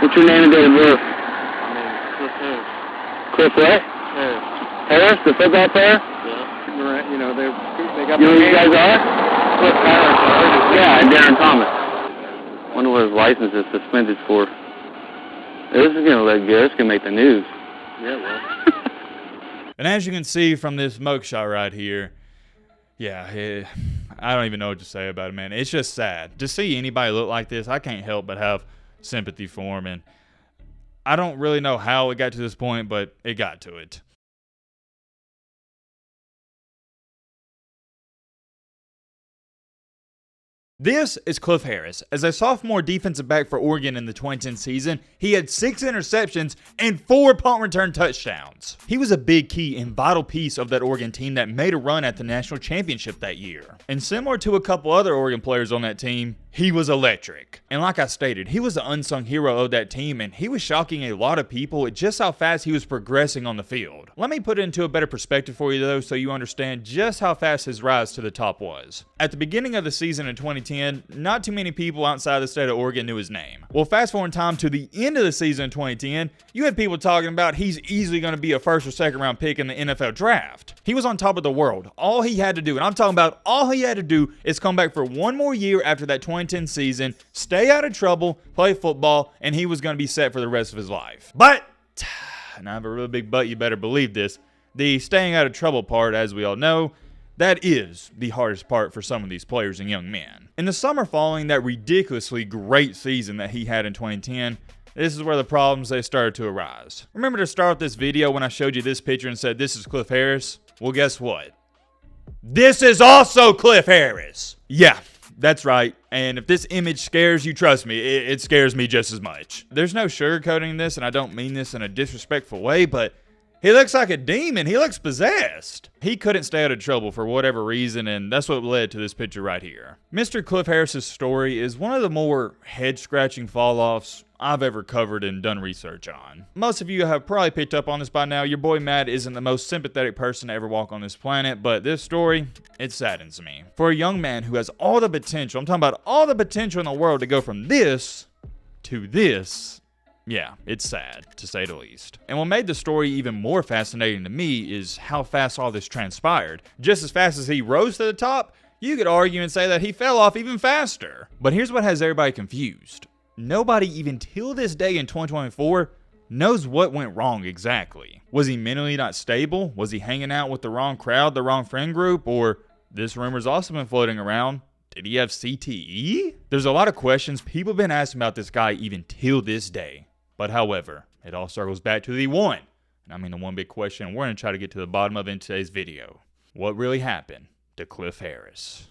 What's your name and date of birth? My name is Cliff Harris. Cliff what? Harris. Harris, the football player? Yeah. You know, they got You know who you guys are? Cliff Harris. Yeah, and Darren Thomas. Wonder what his license is suspended for. This is gonna look good. This can make the news. Yeah, well. And as you can see from this mugshot right here, yeah, I don't even know what to say about it, man. It's just sad. To see anybody look like this, I can't help but have sympathy for him. And I don't really know how it got to this point, but it got to it. This is Cliff Harris. As a sophomore defensive back for Oregon in the 2010 season, he had 6 interceptions and 4 punt return touchdowns. He was a big key and vital piece of that Oregon team that made a run at the national championship that year. And similar to a couple other Oregon players on that team, he was electric. And like I stated, he was the unsung hero of that team, and he was shocking a lot of people at just how fast he was progressing on the field. Let me put it into a better perspective for you though, so you understand just how fast his rise to the top was. At the beginning of the season in 2010, not too many people outside the state of Oregon knew his name. Well, fast forward in time to the end of the season in 2010, you had people talking about he's easily going to be a first or second round pick in the NFL draft. He was on top of the world. All he had to do, and I'm talking about all he had to do, is come back for one more year after that 2010 season, stay out of trouble, play football, and he was going to be set for the rest of his life. But, and I have a really big but, you better believe this, the staying out of trouble part, as we all know, that is the hardest part for some of these players and young men. In the summer following that ridiculously great season that he had in 2010, this is where the problems they started to arise. Remember to start with this video when I showed you this picture and said this is Cliff Harris? Well, guess what? This is also Cliff Harris. Yeah, that's right. And if this image scares you, trust me, it scares me just as much. There's no sugarcoating this, and I don't mean this in a disrespectful way, but he looks like a demon. He looks possessed. He couldn't stay out of trouble for whatever reason, and that's what led to this picture right here. Mr. Cliff Harris's story is one of the more head-scratching fall-offs I've ever covered and done research on. Most of you have probably picked up on this by now. Your boy Matt isn't the most sympathetic person to ever walk on this planet, but this story, it saddens me. For a young man who has all the potential, I'm talking about all the potential in the world to go from this to this, yeah, it's sad, to say the least. And what made the story even more fascinating to me is how fast all this transpired. Just as fast as he rose to the top, you could argue and say that he fell off even faster. But here's what has everybody confused. Nobody, even till this day in 2024, knows what went wrong exactly. Was he mentally not stable? Was he hanging out with the wrong crowd, the wrong friend group? Or, this rumor's also been floating around, did he have CTE? There's a lot of questions people have been asking about this guy even till this day. But however, it all circles back to the one, and I mean the one big question we're going to try to get to the bottom of in today's video. What really happened to Cliff Harris?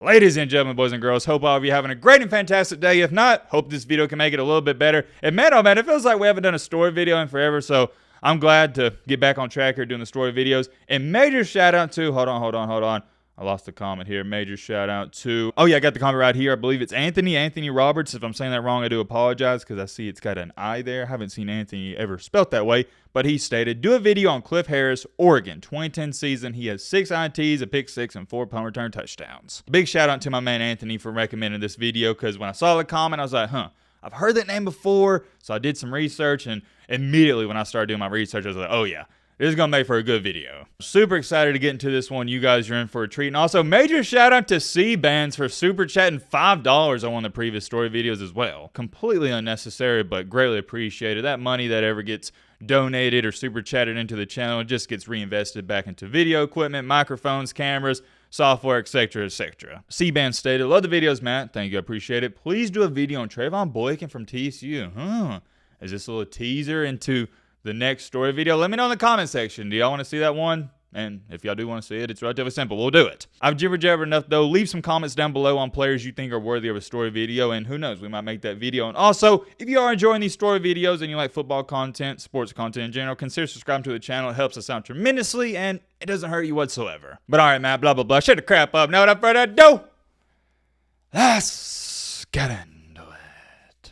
Ladies and gentlemen, boys and girls, hope all of you are having a great and fantastic day. If not, hope this video can make it a little bit better. And man, oh man, it feels like we haven't done a story video in forever, so I'm glad to get back on track here doing the story videos. And major shout out to, hold on. I lost the comment here. Major shout out to, oh yeah, I got the comment right here. I believe it's Anthony Roberts. If I'm saying that wrong, I do apologize because I see it's got an I there. I haven't seen Anthony ever spelt that way, but he stated, do a video on Cliff Harris, Oregon, 2010 season. He has 6 INTs, a pick 6, and 4 punt return touchdowns. Big shout out to my man Anthony for recommending this video because when I saw the comment, I was like, I've heard that name before. So I did some research, and immediately when I started doing my research, I was like, oh yeah, this is going to make for a good video. Super excited to get into this one. You guys are in for a treat. And also, major shout out to C-Bands for super chatting $5 on one of the previous story videos as well. Completely unnecessary, but greatly appreciated. That money that ever gets donated or super chatted into the channel just gets reinvested back into video equipment, microphones, cameras, software, etc., etc. C-Band stated, love the videos, Matt. Thank you, I appreciate it. Please do a video on Trayvon Boykin from TCU. Is this a little teaser into the next story video? Let me know in the comment section. Do y'all want to see that one? And if y'all do want to see it, it's relatively simple. We'll do it. I've jibber-jabbered enough, though. Leave some comments down below on players you think are worthy of a story video, and who knows, we might make that video. And also, if you are enjoying these story videos and you like football content, sports content in general, consider subscribing to the channel. It helps us out tremendously, and it doesn't hurt you whatsoever. But all right, man, blah, blah, blah. Shut the crap up. Now, without further ado, let's get into it.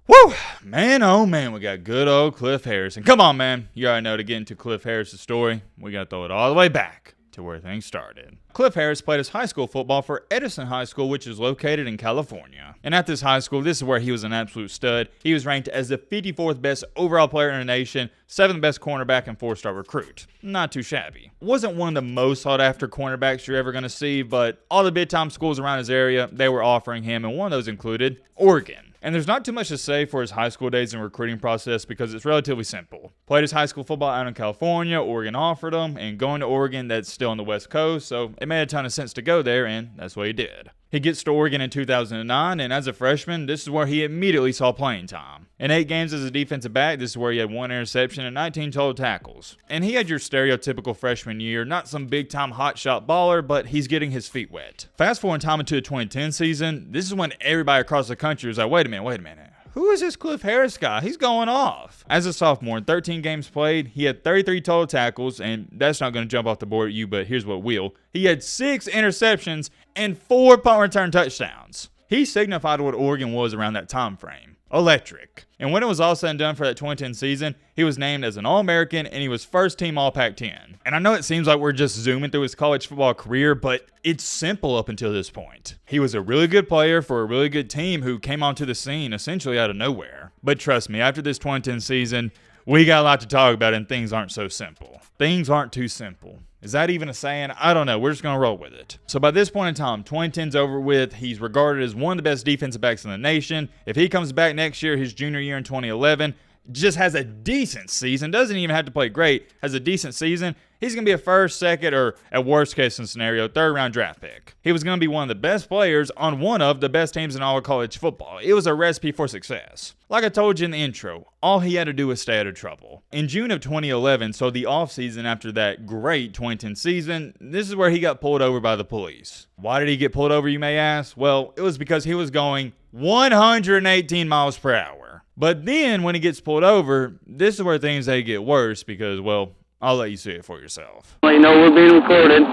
Woo! Man, oh man, we got good old Cliff Harris. And come on, man. You already know, to get into Cliff Harris' story, we got to throw it all the way back to where things started. Cliff Harris played his high school football for Edison High School, which is located in California. And at this high school, this is where he was an absolute stud. He was ranked as the 54th best overall player in the nation, 7th best cornerback, and 4-star recruit. Not too shabby. Wasn't one of the most sought after cornerbacks you're ever going to see, but all the big time schools around his area, they were offering him, and one of those included Oregon. And there's not too much to say for his high school days and recruiting process because it's relatively simple. Played his high school football out in California, Oregon offered him, and going to Oregon, that's still on the West Coast, so it made a ton of sense to go there, and that's what he did. He gets to Oregon in 2009, and as a freshman, this is where he immediately saw playing time. In 8 games as a defensive back, this is where he had 1 interception and 19 total tackles. And he had your stereotypical freshman year, not some big-time hotshot baller, but he's getting his feet wet. Fast forward time into the 2010 season, this is when everybody across the country was like, wait a minute. Who is this Cliff Harris guy? He's going off. As a sophomore, in 13 games played, he had 33 total tackles, and that's not going to jump off the board at you, but here's what will. He had 6 interceptions and 4 punt return touchdowns. He signified what Oregon was around that time frame. Electric. And when it was all said and done for that 2010 season, he was named as an All-American and he was first team All-Pac-10. And I know it seems like we're just zooming through his college football career, but it's simple up until this point. He was a really good player for a really good team who came onto the scene essentially out of nowhere. But trust me, after this 2010 season, we got a lot to talk about and things aren't so simple. Things aren't too simple. Is that even a saying? I don't know. We're just going to roll with it. So by this point in time, 2010's over with. He's regarded as one of the best defensive backs in the nation. If he comes back next year, his junior year in 2011, just has a decent season, doesn't even have to play great, has a decent season, he's going to be a first, second, or at worst case scenario, 3rd round draft pick. He was going to be one of the best players on one of the best teams in all of college football. It was a recipe for success. Like I told you in the intro, all he had to do was stay out of trouble. In June of 2011, so the offseason after that great 2010 season, this is where he got pulled over by the police. Why did he get pulled over, you may ask? Well, it was because he was going 118 miles per hour. But then when he gets pulled over, this is where things they get worse because, well, I'll let you see it for yourself. Well, you know we're being recorded. All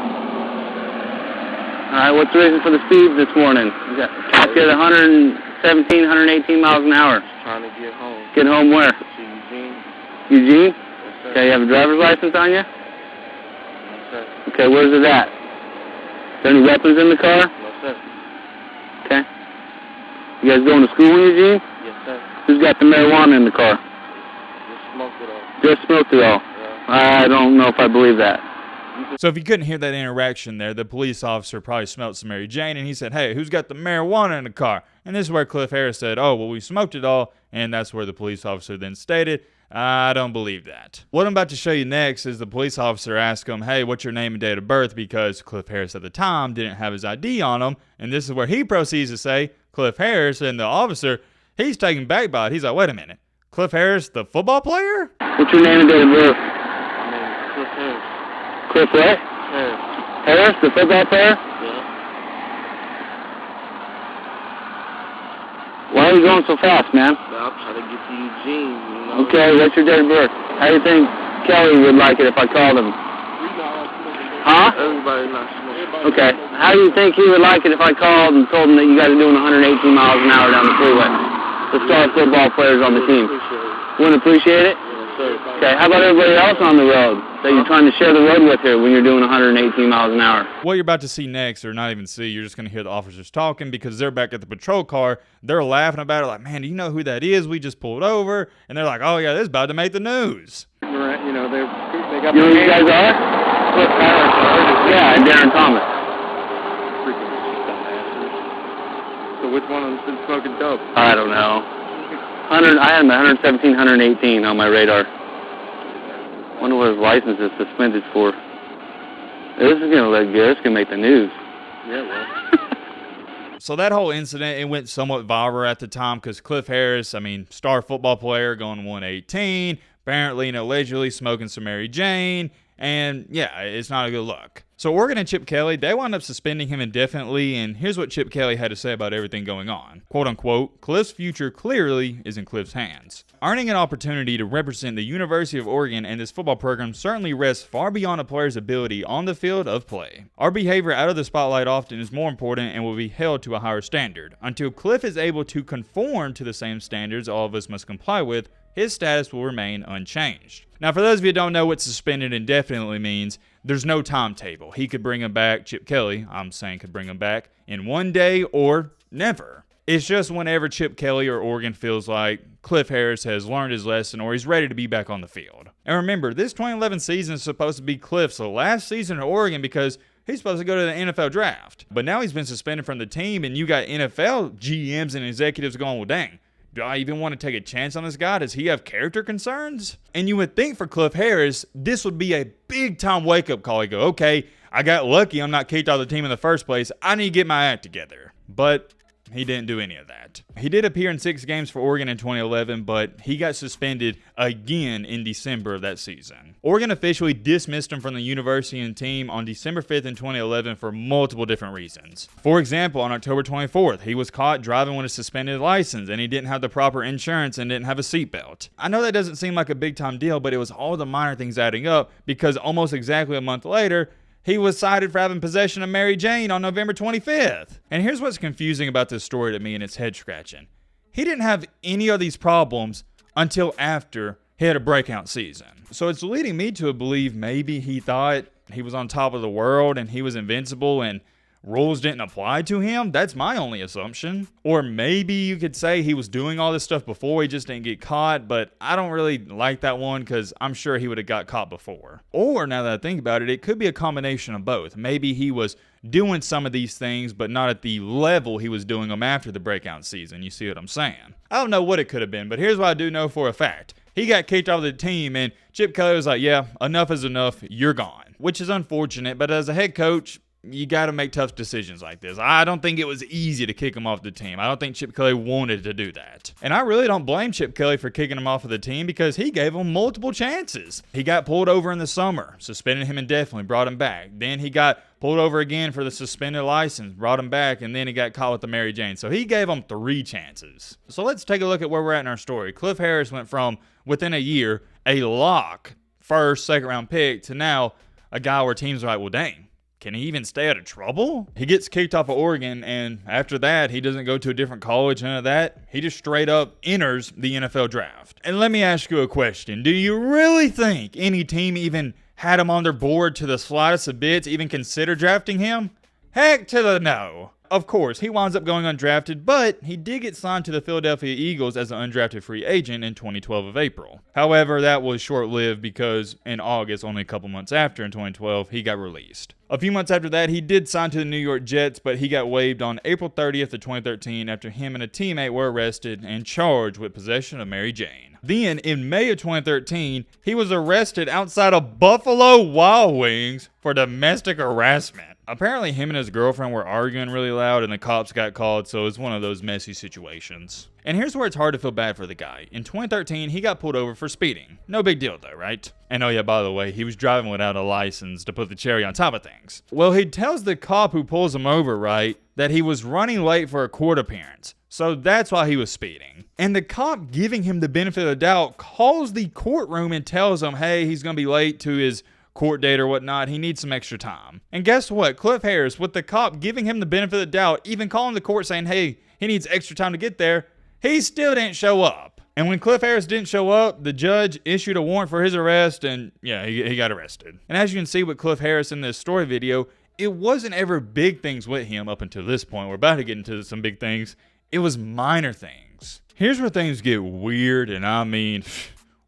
right, what's the reason for the speed this morning? You got capped at 117, 118 miles an hour. Trying to get home. Get home where? To Eugene. Eugene? Yes, sir. Okay, you have a driver's license on you? Yes, sir. Okay, where's it at? Is there any weapons in the car? No, sir. Okay. You guys going to school in Eugene? Yes, sir. Who's got the marijuana in the car? Just smoked it all. Just smoked it all. Yeah. I don't know if I believe that. So if you couldn't hear that interaction there, the police officer probably smelled some Mary Jane and he said, hey, who's got the marijuana in the car? And this is where Cliff Harris said, oh, well, we smoked it all. And that's where the police officer then stated, I don't believe that. What I'm about to show you next is the police officer asked him, hey, what's your name and date of birth? Because Cliff Harris at the time didn't have his ID on him. And this is where he proceeds to say, Cliff Harris, and the officer, he's taken back by it. He's like, wait a minute. Cliff Harris, the football player? What's your name and date of birth? My name is Cliff Harris. Cliff what? Harris. Harris, the football player? Yeah. Why are you going so fast, man? Well, I'm trying to get to Eugene, you know. Okay, what's your date of birth? How do you think Kelly would like it if I called him? Huh? Everybody not smoking. Okay. How do you think he would like it if I called and told him that you guys are doing 118 miles an hour down the freeway? The star football players on the team. Wouldn't appreciate it? Yes, sir. Okay, how about everybody else on the road that you're trying to share the road with here when you're doing 118 miles an hour? What you're about to see next, or not even see, you're just going to hear the officers talking because they're back at the patrol car. They're laughing about it like, man, do you know who that is? We just pulled over. And they're like, oh, yeah, this is about to make the news. You know, they got You know who you guys are? Cliff Harris. Yeah, and Darren Thomas. Freaking dumbasses. So which one of them's been smoking dope? I don't know. I had him at 117, 118 on my radar. Wonder what his license is suspended for. This is gonna look good. This is gonna make the news. Yeah, well. So that whole incident, it went somewhat viral at the time because Cliff Harris, I mean, star football player going 118, apparently and allegedly smoking some Mary Jane, and yeah, it's not a good look. So Oregon and Chip Kelly, they wound up suspending him indefinitely, and here's what Chip Kelly had to say about everything going on. Quote unquote, Cliff's future clearly is in Cliff's hands. Earning an opportunity to represent the University of Oregon and this football program certainly rests far beyond a player's ability on the field of play. Our behavior out of the spotlight often is more important and will be held to a higher standard. Until Cliff is able to conform to the same standards all of us must comply with, his status will remain unchanged. Now, for those of you who don't know what suspended indefinitely means, there's no timetable. He could bring him back, Chip Kelly, I'm saying could bring him back in one day or never. It's just whenever Chip Kelly or Oregon feels like Cliff Harris has learned his lesson or he's ready to be back on the field. And remember, this 2011 season is supposed to be Cliff's last season at Oregon because he's supposed to go to the NFL draft. But now he's been suspended from the team, and you got NFL GMs and executives going, well, dang, do I even want to take a chance on this guy? Does he have character concerns? And you would think for Cliff Harris, this would be a big-time wake-up call. He'd go, okay, I got lucky. I'm not kicked out of the team in the first place. I need to get my act together. But he didn't do any of that. He did appear in 6 games for Oregon in 2011, but he got suspended again in December of that season. Oregon officially dismissed him from the university and team on December 5th in 2011 for multiple different reasons. For example, on October 24th, he was caught driving with a suspended license, and he didn't have the proper insurance and didn't have a seatbelt. I know that doesn't seem like a big-time deal, but it was all the minor things adding up because almost exactly a month later, he was cited for having possession of Mary Jane on November 25th. And here's what's confusing about this story to me, and it's head-scratching. He didn't have any of these problems until after he had a breakout season. So it's leading me to believe maybe he thought he was on top of the world and he was invincible and rules didn't apply to him. That's my only assumption. Or maybe you could say he was doing all this stuff before, he just didn't get caught, but I don't really like that one because I'm sure he would have got caught before. Or now that I think about it, it could be a combination of both. Maybe he was doing some of these things, but not at the level he was doing them after the breakout season. You see what I'm saying? I don't know what it could have been, but here's what I do know for a fact. He got kicked off the team, and Chip Kelly was like, yeah, enough is enough, you're gone. Which is unfortunate, but as a head coach, you got to make tough decisions like this. I don't think it was easy to kick him off the team. I don't think Chip Kelly wanted to do that. And I really don't blame Chip Kelly for kicking him off of the team because he gave him multiple chances. He got pulled over in the summer, suspended him indefinitely, brought him back. Then he got pulled over again for the suspended license, brought him back, and then he got caught with the Mary Jane. So he gave him 3 chances. So let's take a look at where we're at in our story. Cliff Harris went from, within a year, a lock, first, second round pick, to now a guy where teams are like, well, dang, can he even stay out of trouble? He gets kicked off of Oregon, and after that, he doesn't go to a different college, none of that. He just straight up enters the NFL draft. And let me ask you a question. Do you really think any team even had him on their board to the slightest of bit to even consider drafting him? Heck to the no. Of course, he winds up going undrafted, but he did get signed to the Philadelphia Eagles as an undrafted free agent in 2012 of April. However, that was short-lived because in August, only a couple months after in 2012, he got released. A few months after that, he did sign to the New York Jets, but he got waived on April 30th of 2013 after him and a teammate were arrested and charged with possession of Mary Jane. Then, in May of 2013, he was arrested outside of Buffalo Wild Wings for domestic harassment. Apparently, him and his girlfriend were arguing really loud and the cops got called, so it's one of those messy situations. And here's where it's hard to feel bad for the guy. In 2013, he got pulled over for speeding. No big deal though, right? And oh yeah, by the way, he was driving without a license to put the cherry on top of things. Well, he tells the cop who pulls him over, right, that he was running late for a court appearance. So that's why he was speeding. And the cop, giving him the benefit of the doubt, calls the courtroom and tells him, hey, he's going to be late to his court date or whatnot. He needs some extra time. And guess what? Cliff Harris, with the cop giving him the benefit of the doubt, even calling the court saying, hey, he needs extra time to get there, he still didn't show up. And when Cliff Harris didn't show up, the judge issued a warrant for his arrest, and yeah, he got arrested. And as you can see with Cliff Harris in this story video, it wasn't ever big things with him up until this point. We're about to get into some big things. It was minor things. Here's where things get weird, and I mean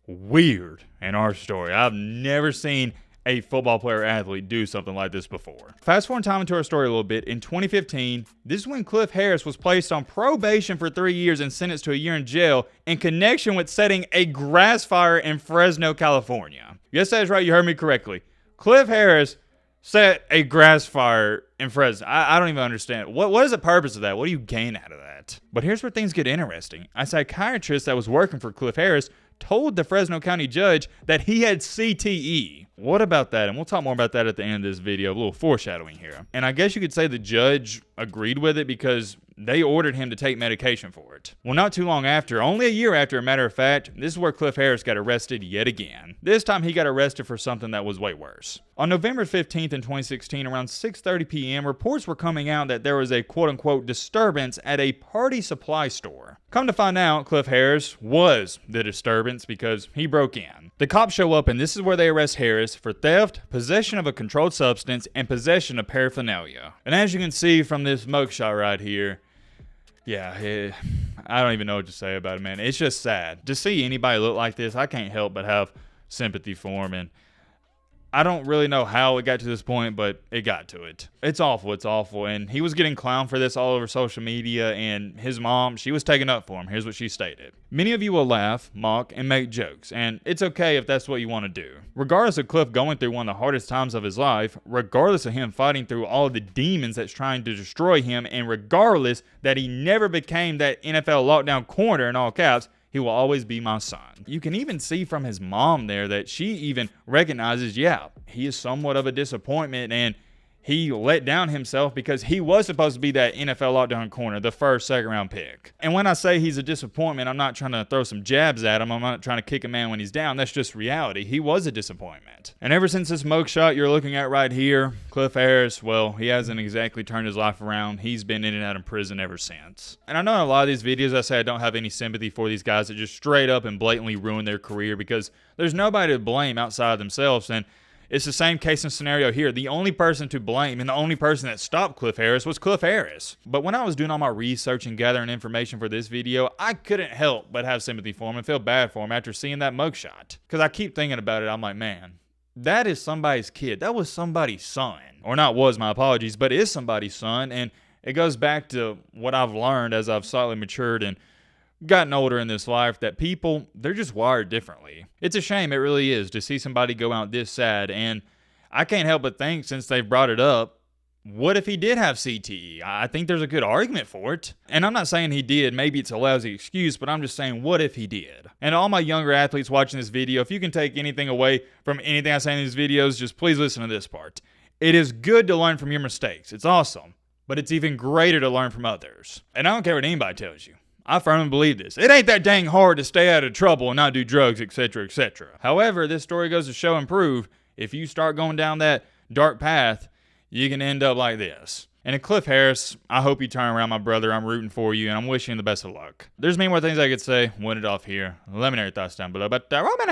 weird in our story. I've never seen a football player athlete do something like this before. Fast forward time into our story a little bit. In 2015, this is when Cliff Harris was placed on probation for 3 years and sentenced to a year in jail in connection with setting a grass fire in Fresno, California. Yes, that's right. You heard me correctly. Cliff Harris set a grass fire in Fresno. I don't even understand. What is the purpose of that? What do you gain out of that? But here's where things get interesting. A psychiatrist that was working for Cliff Harris told the Fresno County judge that he had CTE. What about that? And we'll talk more about that at the end of this video. A little foreshadowing here. And I guess you could say the judge agreed with it because they ordered him to take medication for it. Well, not too long after, only a year after, a matter of fact, this is where Cliff Harris got arrested yet again. This time he got arrested for something that was way worse. On November 15th in 2016, around 6:30 p.m., reports were coming out that there was a quote-unquote disturbance at a party supply store. Come to find out, Cliff Harris was the disturbance because he broke in. The cops show up and this is where they arrest Harris for theft, possession of a controlled substance, and possession of paraphernalia. And as you can see from this mugshot right here, yeah, I don't even know what to say about it, man. It's just sad. To see anybody look like this, I can't help but have sympathy for him. And I don't really know how it got to this point, but it got to it. It's awful. And he was getting clowned for this all over social media, and his mom, she was taking up for him. Here's what she stated. Many of you will laugh, mock, and make jokes, and it's okay if that's what you want to do. Regardless of Cliff going through one of the hardest times of his life, regardless of him fighting through all of the demons that's trying to destroy him, and regardless that he never became that NFL lockdown corner in all caps, he will always be my son. You can even see from his mom there that she even recognizes, yeah, he is somewhat of a disappointment, and he let down himself because he was supposed to be that NFL lockdown corner, the first, second round pick. And when I say he's a disappointment, I'm not trying to throw some jabs at him. I'm not trying to kick a man when he's down. That's just reality. He was a disappointment. And ever since this mugshot you're looking at right here, Cliff Harris, well, he hasn't exactly turned his life around. He's been in and out of prison ever since. And I know in a lot of these videos I say I don't have any sympathy for these guys that just straight up and blatantly ruin their career because there's nobody to blame outside of themselves. And it's the same case and scenario here. The only person to blame and the only person that stopped Cliff Harris was Cliff Harris. But when I was doing all my research and gathering information for this video, I couldn't help but have sympathy for him and feel bad for him after seeing that mugshot. Because I keep thinking about it, I'm like, man, that is somebody's kid. That was somebody's son. Or not was, my apologies, but is somebody's son. And it goes back to what I've learned as I've slightly matured and gotten older in this life, that people, they're just wired differently. It's a shame, it really is, to see somebody go out this sad, and I can't help but think, since they've brought it up, what if he did have CTE? I think there's a good argument for it. And I'm not saying he did, maybe it's a lousy excuse, but I'm just saying, what if he did? And all my younger athletes watching this video, if you can take anything away from anything I say in these videos, just please listen to this part. It is good to learn from your mistakes. It's awesome. But it's even greater to learn from others. And I don't care what anybody tells you. I firmly believe this. It ain't that dang hard to stay out of trouble and not do drugs, etc., etc. However, this story goes to show and prove, if you start going down that dark path, you can end up like this. And Cliff Harris, I hope you turn around, my brother. I'm rooting for you, and I'm wishing you the best of luck. There's many more things I could say. Win it off here. Let me know your thoughts down below. But Roman